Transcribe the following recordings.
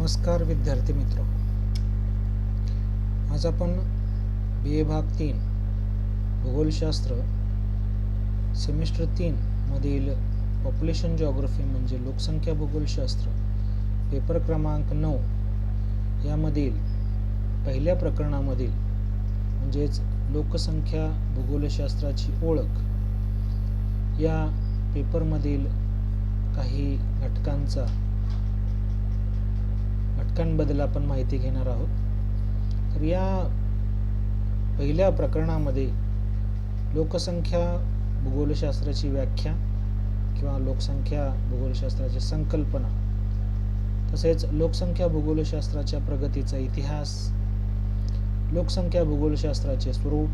नमस्कार विद्यार्थी मित्र, आज आपण BA भाग 3 भूगोलशास्त्र सेमिस्टर 3 मधील पॉप्युलेशन जिओग्राफी म्हणजे लोकसंख्या भूगोलशास्त्र पेपर क्रमांक 9 यामधील पहिल्या प्रकरणामधील म्हणजेच लोकसंख्या भूगोलशास्त्राची ओळख या पेपरमधील काही घटकांबद्दल आपण माहिती घेणार आहोत. तर या पहिल्या प्रकरणामध्ये लोकसंख्या भूगोलशास्त्राची व्याख्या किंवा लोकसंख्या भूगोलशास्त्राची संकल्पना, तसेच लोकसंख्या भूगोलशास्त्राच्या प्रगतीचा इतिहास, लोकसंख्या भूगोलशास्त्राचे स्वरूप,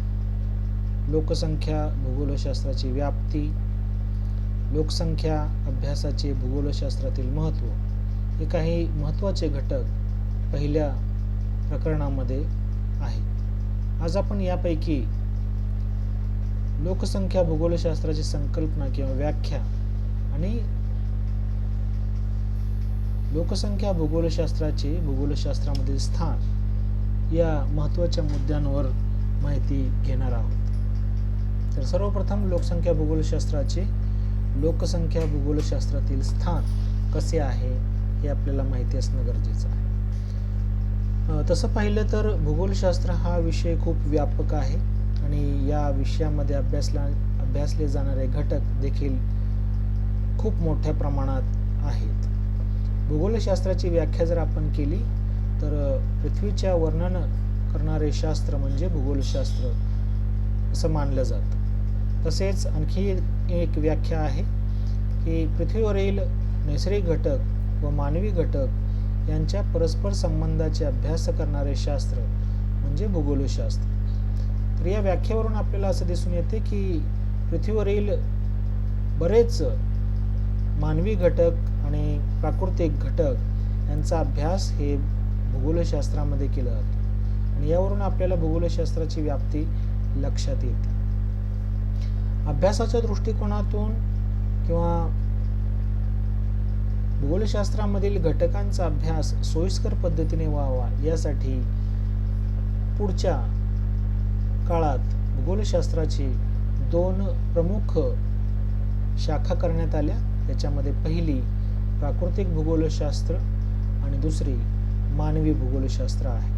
लोकसंख्या भूगोलशास्त्राची व्याप्ती, लोकसंख्या अभ्यासाचे भूगोलशास्त्रातील महत्त्व हे काही महत्त्वाचे घटक पहिल्या प्रकरणामध्ये आहेत. आज आपण यापैकी लोकसंख्या भूगोलशास्त्राची संकल्पना किंवा व्याख्या आणि लोकसंख्या भूगोलशास्त्राचे भूगोलशास्त्रामधील स्थान या महत्त्वाच्या मुद्द्यांवर माहिती घेणार आहोत. तर सर्वप्रथम लोकसंख्या भूगोलशास्त्रातील स्थान कसे आहे हे आपल्याला माहिती असणं गरजेचं आहे. तसं पाहिलं तर भूगोलशास्त्र हा विषय खूप व्यापक आहे आणि या विषयामध्ये अभ्यासले जाणारे घटक देखील खूप मोठ्या प्रमाणात आहेत. भूगोलशास्त्राची व्याख्या जर आपण केली तर पृथ्वीच्या वर्णन करणारे शास्त्र म्हणजे भूगोलशास्त्र असं मानलं जातं. तसेच आणखी एक व्याख्या आहे की पृथ्वीवरील नैसर्गिक घटक व मानवी घटक यांच्या परस्पर संबंधाचे अभ्यास करणारे शास्त्र म्हणजे भूगोलशास्त्र. तर या व्याख्येवरून आपल्याला असं दिसून येते की पृथ्वीवरील बरेच मानवी घटक आणि प्राकृतिक घटक यांचा अभ्यास हे भूगोलशास्त्रामध्ये केला जातो आणि यावरून आपल्याला भूगोलशास्त्राची व्याप्ती लक्षात येते. अभ्यासाच्या दृष्टिकोनातून किंवा भूगोलशास्त्रामधील घटकांचा अभ्यास सोयीस्कर पद्धतीने व्हावा यासाठी पुढच्या काळात भूगोलशास्त्राची 2 प्रमुख शाखा करण्यात आल्या. त्याच्यामध्ये पहिली प्राकृतिक भूगोलशास्त्र आणि दुसरी मानवी भूगोलशास्त्र आहे.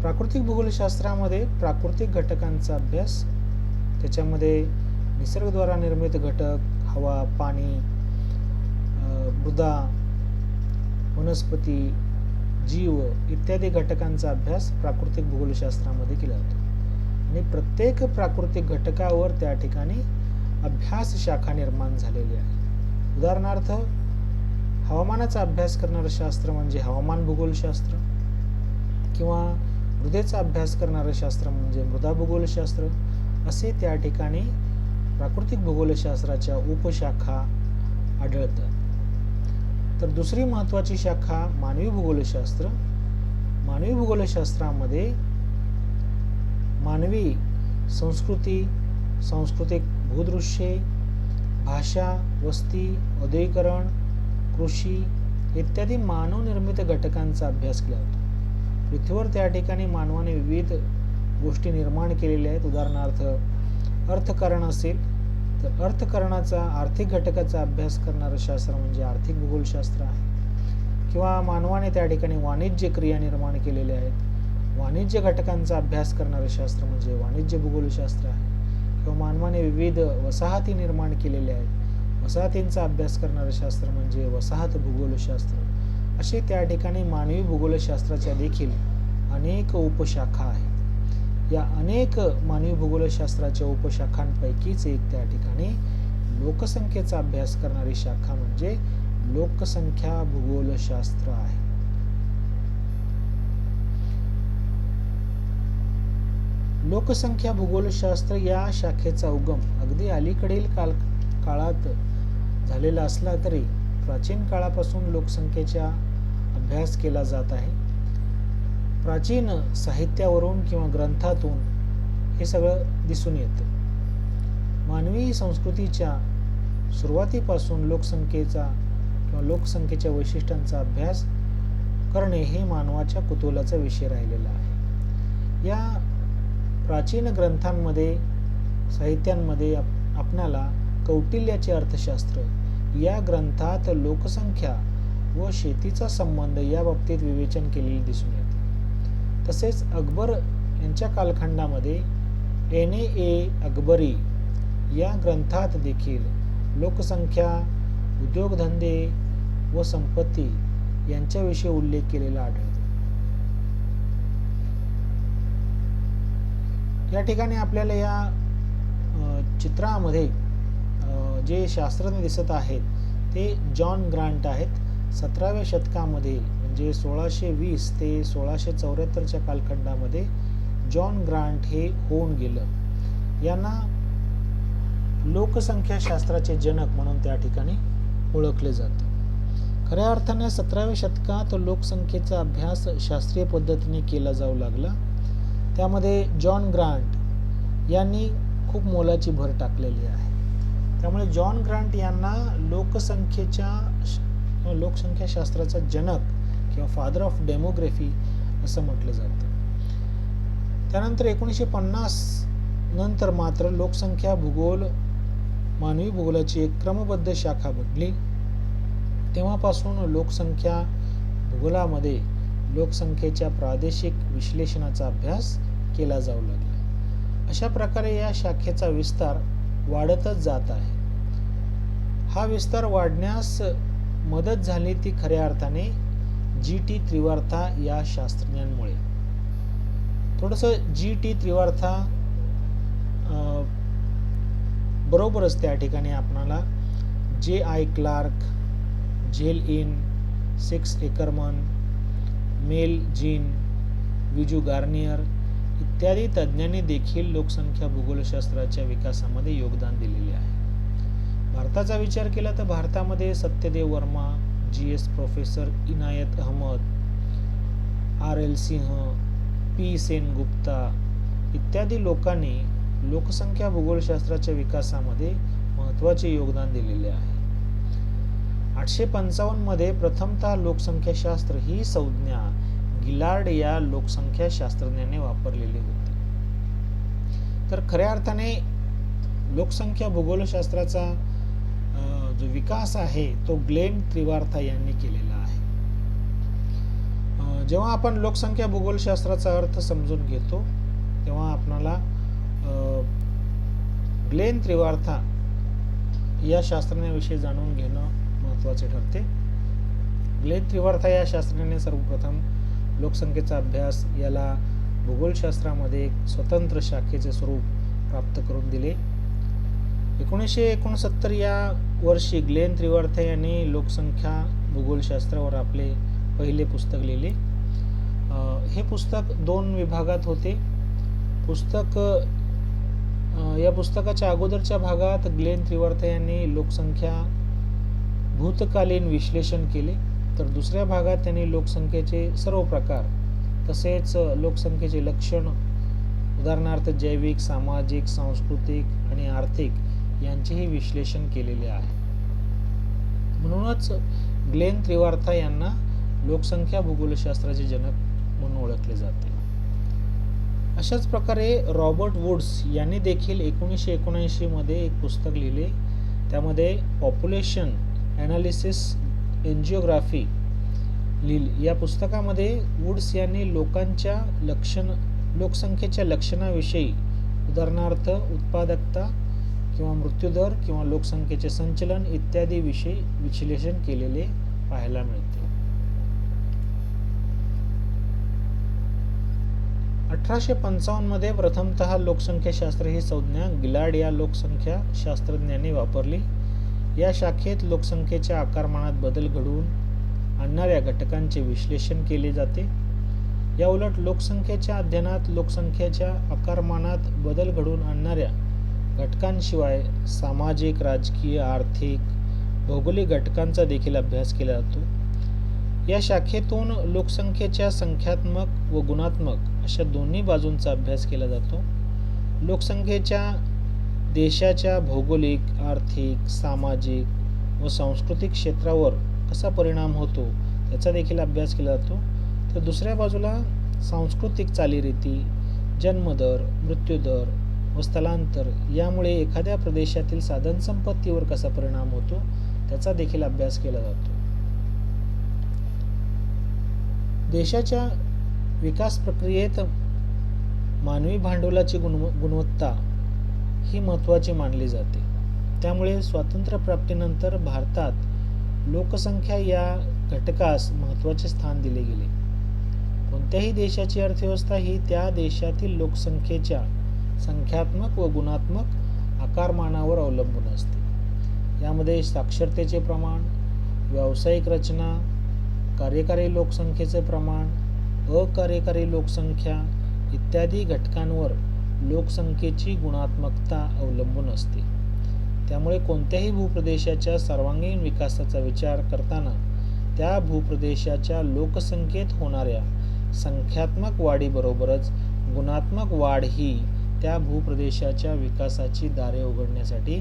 प्राकृतिक भूगोलशास्त्रामध्ये प्राकृतिक घटकांचा अभ्यास, त्याच्यामध्ये निसर्गद्वारा निर्मित घटक, हवा, पाणी, मृदा, वनस्पती, जीव इत्यादी घटकांचा अभ्यास प्राकृतिक भूगोलशास्त्रामध्ये केला जातो आणि प्रत्येक प्राकृतिक घटकावर त्या ठिकाणी अभ्यास शाखा निर्माण झालेली आहे. उदाहरणार्थ हवामानाचा अभ्यास करणारं शास्त्र म्हणजे हवामान भूगोलशास्त्र किंवा मृदेचा अभ्यास करणारं शास्त्र म्हणजे मृदा भूगोलशास्त्र असे त्या ठिकाणी प्राकृतिक भूगोलशास्त्राच्या उपशाखा आढळतात. तर दुसरी महत्त्वाची शाखा मानवी भूगोलशास्त्र. मानवी भूगोलशास्त्रामध्ये मानवी संस्कृती, सांस्कृतिक भूदृश्ये, भाषा, वस्ती, औद्योगिकरण, कृषी इत्यादी मानवनिर्मित घटकांचा अभ्यास केला जातो. पृथ्वीवर त्या ठिकाणी मानवाने विविध गोष्टी निर्माण केलेल्या आहेत. उदाहरणार्थ अर्थकारण असेल तर अर्थकारणाचा आर्थिक घटकाचा अभ्यास करणारं शास्त्र म्हणजे आर्थिक भूगोलशास्त्र आहे. किंवा मानवाने त्या ठिकाणी वाणिज्य क्रिया निर्माण केलेल्या आहेत, वाणिज्य घटकांचा अभ्यास करणारं शास्त्र म्हणजे वाणिज्य भूगोलशास्त्र आहे. किंवा मानवाने विविध वसाहती निर्माण केलेल्या आहेत, वसाहतींचा अभ्यास करणारं शास्त्र म्हणजे वसाहत भूगोलशास्त्र. असे त्या ठिकाणी मानवी भूगोलशास्त्राच्या देखील अनेक उपशाखा आहेत. या अनेक मानवी भूगोलशास्त्राच्या उपशाखांपैकीच एक त्या ठिकाणी लोकसंख्येचा अभ्यास करणारी शाखा म्हणजे लोकसंख्या भूगोलशास्त्र आहे. लोकसंख्या भूगोलशास्त्र या शाखेचा उगम अगदी अलीकडील काळात झालेला असला तरी प्राचीन काळापासून लोकसंख्येचा अभ्यास केला जात आहे. प्राचीन साहित्यावरून किंवा ग्रंथातून हे सगळं दिसून येतं. मानवी संस्कृतीच्या सुरुवातीपासून लोकसंख्येच्या वैशिष्ट्यांचा अभ्यास करणे हे मानवाच्या कुतूहलाचा विषय राहिलेला आहे. या प्राचीन ग्रंथांमध्ये, साहित्यांमध्ये आपणाला कौटिल्याचे अर्थशास्त्र या ग्रंथात लोकसंख्या व शेतीचा संबंध या बाबतीत विवेचन केलेले दिसून येते. तसेच अकबर यांच्या कालखंडामध्ये NA अकबरी या ग्रंथात देखील लोकसंख्या, उद्योगधंदे व संपत्ती यांच्याविषयी उल्लेख केलेला आढळतो. या ठिकाणी आपल्याला या चित्रामध्ये जे शास्त्रज्ञ दिसत आहेत ते जॉन ग्रांट आहेत. 17व्या शतकामध्ये म्हणजे 1620 ते 1674च्या कालखंडामध्ये जॉन ग्रांट हे होऊन गेलं. यांना लोकसंख्या शास्त्राचे जनक म्हणून त्या ठिकाणी ओळखले जाते. खऱ्या अर्थाने 17व्या शतकात लोकसंख्येचा अभ्यास शास्त्रीय पद्धतीने केला जाऊ लागला. त्यामध्ये जॉन ग्रांट यांनी खूप मोलाची भर टाकलेली आहे. त्यामुळे जॉन ग्रांट यांना लोकसंख्या शास्त्राचा जनक किंवा फादर ऑफ डेमोग्राफी असं म्हटलं जातं. त्यानंतर 1950 नंतर मात्र लोकसंख्या भूगोल मानवी भूगोलाची एक क्रमबद्ध शाखा बनली. तेव्हापासून लोकसंख्या भूगोलामध्ये लोकसंख्येच्या प्रादेशिक विश्लेषणाचा अभ्यास केला जाऊ लागला. अशा प्रकारे या शाखेचा विस्तार वाढतच जात आहे. हा विस्तार वाढण्यास मदत झाली ती खऱ्या अर्थाने GT त्रिवार्था या शास्त्रज्ञांमुळे. थोडंसं GT त्रिवार्था बरोबरच त्या ठिकाणी आपणाला J.I. क्लार्क, झेल इन, 6 एकरमन, मेल जीन, विजू गार्नियर इत्यादी तज्ज्ञांनी देखील लोकसंख्या भूगोलशास्त्राच्या विकासामध्ये योगदान दिलेले आहे. भारताचा विचार केला तर भारतामध्ये Satyadev Verma, GS professor Inayat Ahmad, RL Singh, P Sengupta इत्यादी लोकांनी लोकसंख्या भूगोलशास्त्राच्या विकासामध्ये महत्त्वाचे योगदान दिलेले आहे. 855 मध्ये प्रथमतः लोकसंख्याशास्त्र ही संज्ञा गिलार्ड या लोकसंख्या शास्त्रज्ञाने वापरलेली होती. तर खऱ्या अर्थाने लोकसंख्या भूगोलशास्त्राचा जो विकास आहे तो ग्लेन त्रिवार्था यांनी केलेला आहे. जेव्हा आपण लोकसंख्या भूगोलशास्त्राचा अर्थ समजून घेतो तेव्हा आपणाला ग्लेन त्रिवार्था या शास्त्रज्ञाविषयी जाणून घेणं महत्त्वाचे ठरते. ग्लेन त्रिवार्था या शास्त्रज्ञाने सर्वप्रथम लोकसंख्येचा अभ्यास याला भूगोलशास्त्रामध्ये एक स्वतंत्र शाखेचे स्वरूप प्राप्त करून दिले. 1969 या वर्षी ग्लेन त्रिवार्था यांनी लोकसंख्या भूगोलशास्त्रावर आपले पहिले पुस्तक लिहिले. हे पुस्तक 2 विभागात होते. या पुस्तकाच्या अगोदरच्या भागात ग्लेन त्रिवार्था यांनी लोकसंख्या भूतकालीन विश्लेषण केले, तर दुसऱ्या भागात त्यांनी लोकसंख्येचे सर्व प्रकार तसेच लोकसंख्येचे लक्षण, उदाहरणार्थ जैविक, सामाजिक, सांस्कृतिक आणि आर्थिक यांचेही विश्लेषण केलेले आहे. म्हणूनच ग्लेन त्रिवार्था यांना लोकसंख्या भूगोलशास्त्राचे जनक म्हणून ओळखले जाते. अशाच प्रकारे रॉबर्ट वुड्स यांनी देखील 1979 मध्ये एक पुस्तक लिहिले. त्यामध्ये पॉप्युलेशन ॲनालिसिस एन्जिओग्राफी लिहिली. या पुस्तकामध्ये वुड्स यांनी लोकसंख्येच्या लक्षणाविषयी, उदाहरणार्थ उत्पादकता किंवा मृत्यूदर किंवा लोकसंख्येचे संचलन इत्यादी विषयी विश्लेषण केलेले पाहायला मिळते. 1855 मध्ये प्रथमतः लोकसंख्याशास्त्र ही संज्ञा गिलार्ड या लोकसंख्या शास्त्रज्ञांनी वापरली. या शाखेत लोकसंख्येच्या आकारमानात बदल घडवून आणणाऱ्या घटकांचे विश्लेषण केले जाते. या उलट लोकसंख्येच्या अध्ययनात लोकसंख्येच्या आकारमानात बदल घडवून आणणाऱ्या घटकांशिवाय सामाजिक, राजकीय, आर्थिक, भौगोलिक घटकांचा देखील अभ्यास केला जातो. या शाखेतून लोकसंख्येच्या संख्यात्मक व गुणात्मक अशा दोन्ही बाजूंचा अभ्यास केला जातो. लोकसंख्येच्या देशाच्या भौगोलिक, आर्थिक, सामाजिक व सांस्कृतिक क्षेत्रावर कसा परिणाम होतो त्याचा देखील अभ्यास केला जातो. तर दुसऱ्या बाजूला सांस्कृतिक चालीरीती, जन्मदर, मृत्यूदर व स्थलांतर यामुळे एखाद्या प्रदेशातील साधनसंपत्तीवर कसा परिणाम होतो त्याचा देखील अभ्यास केला जातो. देशाच्या विकास प्रक्रियेत मानवी भांडवलाची गुणवत्ता ही महत्त्वाची मानली जाते. त्यामुळे स्वातंत्र्यप्राप्तीनंतर भारतात लोकसंख्या या घटकास महत्त्वाचे स्थान दिले गेले. कोणत्याही देशाची अर्थव्यवस्था ही त्या देशातील लोकसंख्येच्या संख्यात्मक व गुणात्मक आकारमानावर अवलंबून असते. यामध्ये साक्षरतेचे प्रमाण, व्यावसायिक रचना, कार्यकारी लोकसंख्येचे प्रमाण, अकार्यकारी लोकसंख्या इत्यादी घटकांवर लोकसंख्येची गुणात्मकता अवलंबून असते. त्यामुळे कोणत्याही भूप्रदेशाच्या सर्वांगीण विकासाचा विचार करताना त्या भूप्रदेशाच्या लोकसंख्येत होणाऱ्या संख्यात्मक वाढीबरोबरच गुणात्मक वाढ ही त्या भूप्रदेशाच्या विकासाची दारे उघडण्यासाठी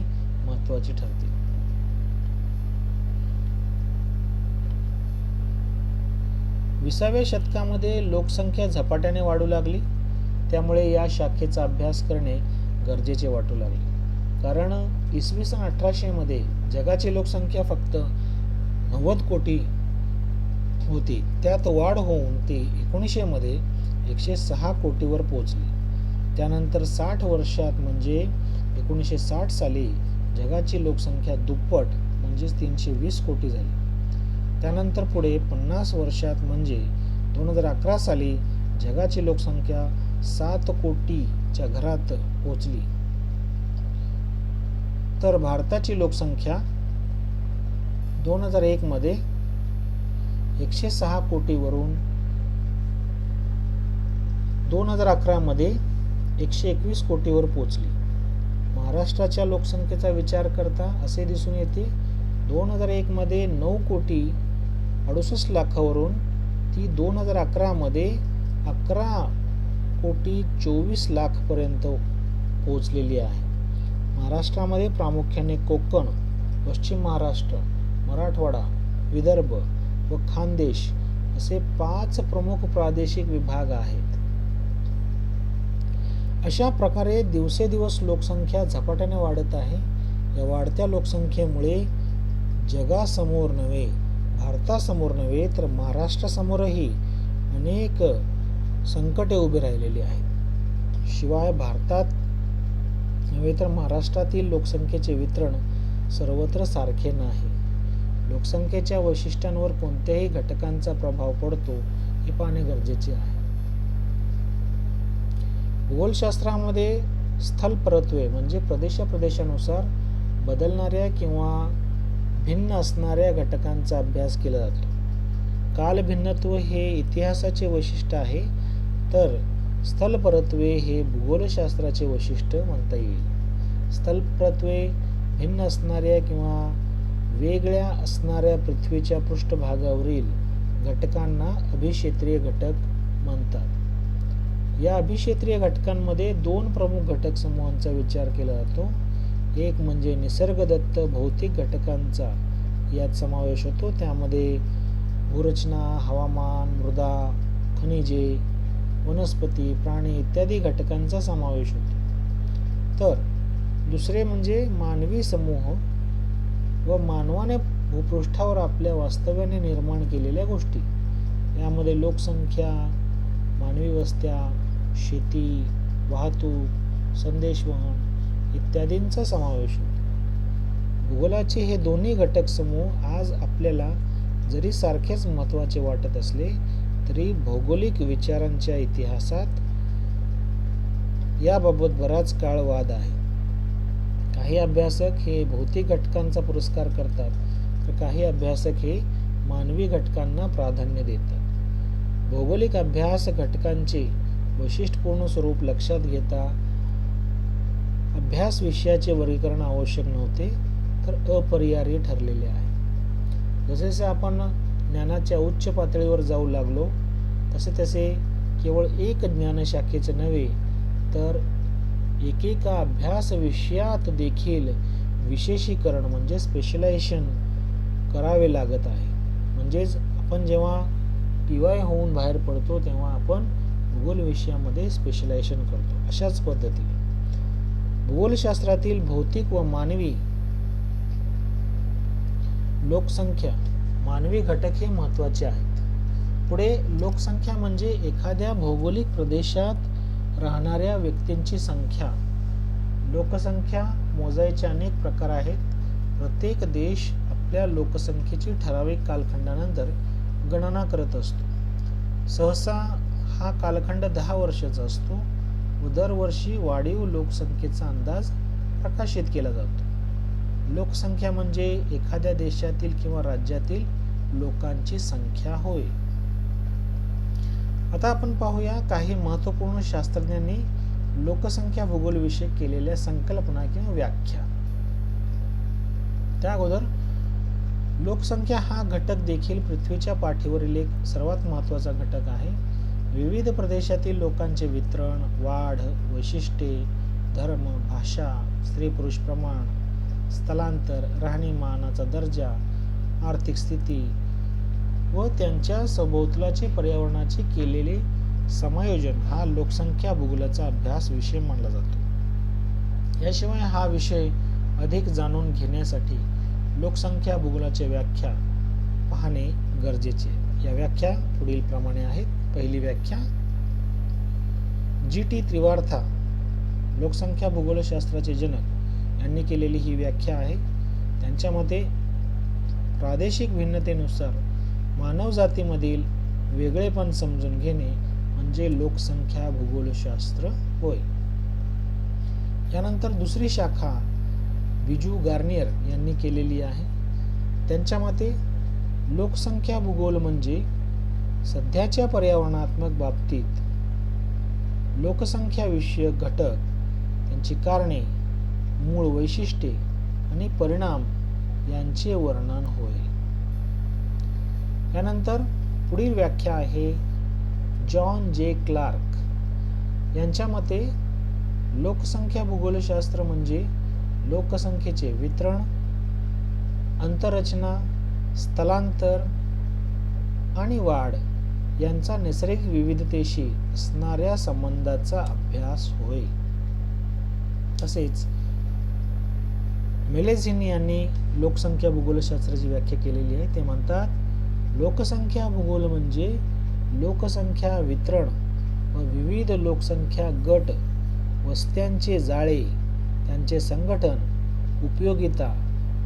महत्त्वाची ठरते. विसाव्या शतकामध्ये लोकसंख्या झपाट्याने वाढू लागली. त्यामुळे या शाखेचा अभ्यास करणे गरजेचे वाटू लागले. कारण इसवी सन 1800 मध्ये जगाची लोकसंख्या फक्त 90 कोटी होती. त्यात वाढ होऊन ती 1900 मध्ये 106 कोटीवर पोहोचली. त्यानंतर 60 वर्षात म्हणजे 1960 साली जगाची लोकसंख्या दुप्पट म्हणजेच 320 कोटी झाली. त्यानंतर पुढे 50 वर्षात म्हणजे 2011 साली जगाची लोकसंख्या 7 कोटीच्या घरात पोहोचली. तर भारताची लोकसंख्या 2001 मध्ये 106 कोटीवरून 2011 मध्ये 121 कोटीवर पोहोचली. महाराष्ट्राच्या लोकसंख्येचा विचार करता असे दिसून येते 2001 मध्ये 9 कोटी 68 लाखावरून ती 2011 मध्ये 11 कोटी 24 लाख पर्यंत पोहोचलेली आहे. महाराष्ट्रामध्ये प्रामुख्याने कोकण, पश्चिम महाराष्ट्र, मराठवाडा, विदर्भ व खानदेश असे 5 प्रमुख प्रादेशिक विभाग आहेत. अशा प्रकारे दिवसेदिवस लोकसंख्या झपाट्याने वाढत आहे. या वाढत्या लोकसंख्येमुळे जगासमोर नव्हे, भारतासमोर नव्हे तर महाराष्ट्रासमोरही अनेक संकटे उभी राहिलेली आहेत. शिवाय भारतात नव्हे तर महाराष्ट्रातील लोकसंख्येचे वितरण सर्वत्र सारखे नाही. लोकसंख्येच्या वैशिष्ट्यांवर कोणत्याही घटकांचा प्रभाव पडतो हे पाहणे गरजेचे आहे. भूगोलशास्त्रामध्ये स्थलपरत्वे म्हणजे प्रदेशानुसार बदलणाऱ्या किंवा भिन्न असणाऱ्या घटकांचा अभ्यास केला जातो. कालभिन्नत्व हे इतिहासाचे वैशिष्ट्य आहे, तर स्थलपरत्वे हे भूगोलशास्त्राचे वैशिष्ट्य म्हणता येईल. स्थलपरत्वे भिन्न असणाऱ्या किंवा वेगळ्या असणाऱ्या पृथ्वीच्या पृष्ठभागावरील घटकांना अभिक्षेत्रीय घटक म्हणतात. या अभिक्षेत्रीय घटकांमध्ये 2 प्रमुख घटक समूहांचा विचार केला जातो. एक म्हणजे निसर्गदत्त भौतिक घटकांचा यात समावेश होतो. त्यामध्ये भूरचना, हवामान, मृदा, खनिजे, वनस्पती, प्राणी इत्यादी घटकांचा समावेश होतो. तर दुसरे म्हणजे मानवी समूह व मानवाने भूपृष्ठावर आपल्या वास्तव्याने निर्माण केलेल्या गोष्टी. यामध्ये लोकसंख्या, मानवी वस्त्या, शेती, वाहतूक, संदेशवहन इत्यादींचा समावेश होतो. भूगोलाचे हे दोन्ही घटक समूह आज आपल्याला जरी सारखेच महत्त्वाचे वाटत असले तरी भौगोलिक विचारांच्या इतिहासात याबाबत बराच काळ वाद आहे. काही अभ्यासक हे भौतिक घटकांचा पुरस्कार करतात, तर काही अभ्यासक हे मानवी घटकांना प्राधान्य देतात. भौगोलिक अभ्यास घटकांचे वैशिष्ट्यपूर्ण स्वरूप लक्षात घेता अभ्यास विषयाचे वर्गीकरण आवश्यक नव्हते, तर अपरिहार्य ठरलेले आहे. जसे आपण ज्ञानाच्या उच्च पातळीवर जाऊ लागलो तसे केवळ एक ज्ञानशाखेचे नव्हे तर एकेका अभ्यास विषयात देखील विशेषीकरण म्हणजे स्पेशलायझेशन करावे लागत आहे. म्हणजेच आपण जेव्हा TY होऊन बाहेर पडतो तेव्हा आपण भूगोल विषयामध्ये स्पेशलायझेशन करतो. अशाच पद्धतीने भूगोलशास्त्रातील भौतिक व मानवी लोकसंख्या मानवी घटक हे महत्त्वाचे आहेत. पुढे लोकसंख्या म्हणजे एखाद्या भौगोलिक प्रदेशात राहणाऱ्या व्यक्तींची संख्या. लोकसंख्या मोजायचे अनेक प्रकार आहेत. प्रत्येक देश आपल्या लोकसंख्येची ठराविक कालखंडानंतर गणना करत असतो. सहसा हा कालखंड 10 वर्षाचा असतो व दरवर्षी वाढीव लोकसंख्येचा अंदाज प्रकाशित केला जातो. लोकसंख्या म्हणजे एखाद्या देशातील किंवा राज्यातील लोकांची संख्या होय. आता आपण पाहूया काही महत्त्वपूर्ण शास्त्रज्ञांनी लोकसंख्या भूगोल विषयक केलेल्या संकल्पना किंवा व्याख्या. त्या अगोदर लोकसंख्या हा घटक देखील पृथ्वीच्या पाठीवरील एक सर्वात महत्त्वाचा घटक आहे. विविध प्रदेशातील लोकांचे वितरण, वाढ, वैशिष्ट्ये, धर्म, भाषा, स्त्री पुरुष प्रमाण, स्थलांतर, राहणीमानाचा दर्जा, आर्थिक स्थिती व त्यांच्या सभोवतालचे पर्यावरणाचे केलेले समायोजन हा लोकसंख्या भूगोलाचा अभ्यास विषय मानला जातो. याशिवाय हा विषय अधिक जाणून घेण्यासाठी लोकसंख्या भूगोलाच्या व्याख्या पाहणे गरजेचे. या व्याख्या पुढील प्रमाणे आहेत. पहिली व्याख्या GT त्रिवार्था लोकसंख्या भूगोलशास्त्राचे जनक यांनी केलेली ही व्याख्या आहे. त्यांच्या मते प्रादेशिक भिन्नतेनुसार मानव जातीमधील वेगळेपण समजून घेणे म्हणजे लोकसंख्या भूगोलशास्त्र होय. यानंतर दुसरी शाखा बिजू गार्नियर यांनी केलेली आहे. त्यांच्या मते लोकसंख्या भूगोल म्हणजे सध्याच्या पर्यावरणात्मक बाबतीत लोकसंख्या विषयक घटक, त्यांची कारणे, मूळ वैशिष्ट्ये आणि परिणाम यांचे वर्णन होय. यानंतर पुढील व्याख्या आहे जॉन जे क्लार्क यांच्या मते लोकसंख्या भूगोलशास्त्र म्हणजे लोकसंख्येचे वितरण, अंतररचना, स्थलांतर आणि वाढ यांचा नैसर्गिक विविधतेशी असणाऱ्या संबंधाचा अभ्यास होय. तसेच मेलेझिनी यांनी लोकसंख्या भूगोलशास्त्राची व्याख्या केलेली आहे. ते म्हणतात लोकसंख्या भूगोल म्हणजे लोकसंख्या वितरण व विविध लोकसंख्या गट, वस्त्यांचे जाळे, त्यांचे संघटन, उपयोगिता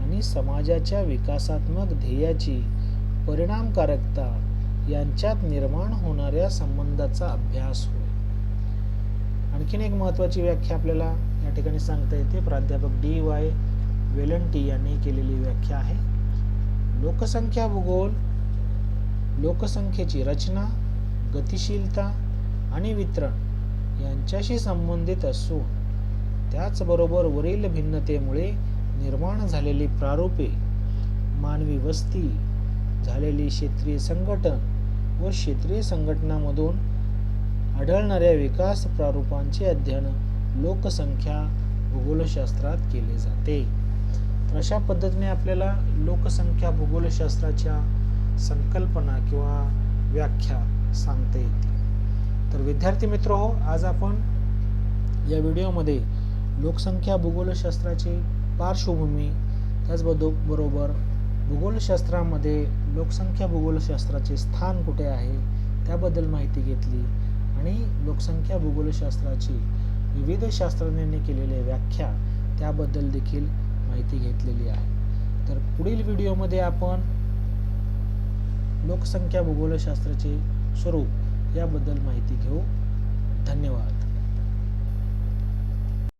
आणि समाजाच्या विकासात्मक ध्येयाची परिणामकारकता यांच्यात निर्माण होणाऱ्या संबंधाचा अभ्यास होय. आणखीन एक महत्त्वाची व्याख्या आपल्याला या ठिकाणी सांगता येते. प्राध्यापक DY वेलंटी यांनी केलेली व्याख्या आहे. लोकसंख्या भूगोल लोकसंख्येची रचना, गतिशीलता आणि वितरण यांच्याशी संबंधित असून त्याचबरोबर वरील भिन्नतेमुळे निर्माण झालेली प्रारूपे, मानवी वस्ती, झालेली क्षेत्रीय संघटन व क्षेत्रीय संघटनामधून आढळणाऱ्या विकास प्रारूपांचे अध्ययन लोकसंख्या भूगोलशास्त्रात केले जाते. तर अशा पद्धतीने आपल्याला लोकसंख्या भूगोलशास्त्राच्या संकल्पना किंवा व्याख्या सांगता येतील. तर विद्यार्थी मित्रहो, आज आपण या व्हिडिओमध्ये लोकसंख्या भूगोलशास्त्राची पार्श्वभूमी, त्याचबरोबर भूगोलशास्त्रामध्ये लोकसंख्या भूगोलशास्त्राचे स्थान कुठे आहे त्याबद्दल माहिती घेतली आणि लोकसंख्या भूगोलशास्त्राची विविध शास्त्रज्ञांनी केलेल्या व्याख्या त्याबद्दल देखील माहिती घेतलेली आहे. तर पुढील व्हिडिओमध्ये आपण लोकसंख्या भूगोलशास्त्राचे स्वरूप याबद्दल माहिती घेऊ. धन्यवाद.